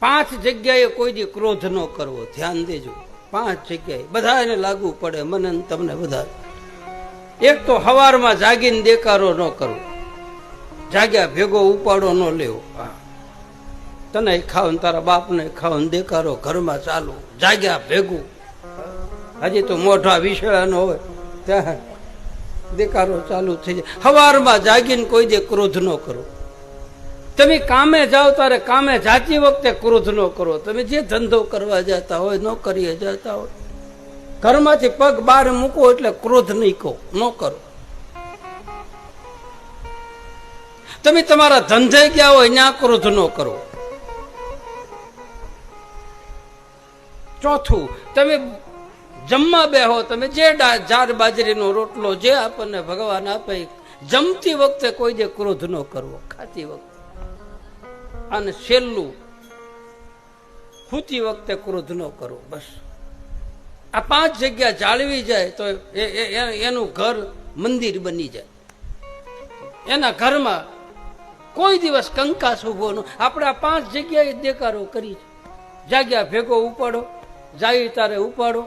5 જગ્યાએ કોઈ દી ક્રોધ ન કરવો. ધ્યાન દેજો, 5 જગ્યાએ બધાને લાગુ પડે, મને તમને બધા. એક તો હવારમાં જાગીને દેકારો ન કરવો, જાગ્યા ભેગો ઉપાડો ન લેવો. તને ખાવ ને તારા બાપને ખાવ ને દેકારો ઘરમાં ચાલુ, જાગ્યા ભેગું. હજી તો મોઢા વિશેળા ન હોય ત્યાં દેકારો ચાલુ થઈ જાય. હવારમાં જાગીને કોઈ દે ક્રોધ ન કરો. તમે કામે જાઓ ત્યારે કામે જાતી વખતે ક્રોધ ન કરો. તમે જે ધંધો કરવા જતા હોય, નોકરીએ જતા હોય, ઘરમાંથી પગ બહાર મૂકો એટલે ક્રોધ નહીં કહો, ન કરો. તમે તમારા ધંધે ગયા હોય ત્યાં ક્રોધ ન કરો. ચોથું, તમે જમવા બેહો, તમે જે જાર બાજરીનો રોટલો જે આપણને ભગવાન આપે, જમતી વખતે કોઈ જે ક્રોધ ન કરવો, ખાતી વખતે. અને છેલ્લું, સૂતી વખતે ક્રોધ ન કરવો. બસ આ 5 જગ્યા જાળવી જાય તો એનું ઘર મંદિર બની જાય. એના ઘરમાં કોઈ દિવસ કંકાસ ઉભો ન. આપણે આ 5 જગ્યાએ દેકારો કરી. જાગ્યા ભેગો ઉપાડો, જાય તારે ઉપાડો,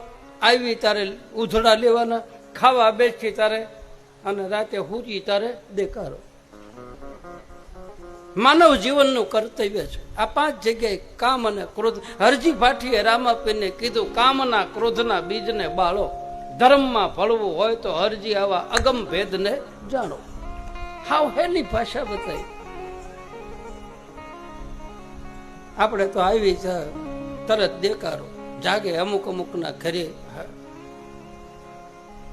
આવી તારે ઉધડા લેવાના, ખાવા બેસી તારે, અને રાતે હુજી તારે દેકારો. માનવ જીવનનું કર્તવ્ય છે આ 5 જગ્યાએ કામ અને ક્રોધ. હરજી ભાટીએ રામાપીરને કીધું, કામના ક્રોધના બીજને બાળો, ધર્મમાં ફળવું હોય તો હરજી આવા અગમ ભેદને જાણો. હાવ હેલી ભાષા બતાવી. આપણે તો આવી તરત દેકારો જાગે. અમુક ના ઘરે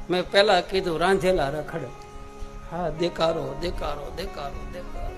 મેં પેલા કીધું રાંધેલા રખડે. હા, દેકારો દેકારો દેકારો દેકારો.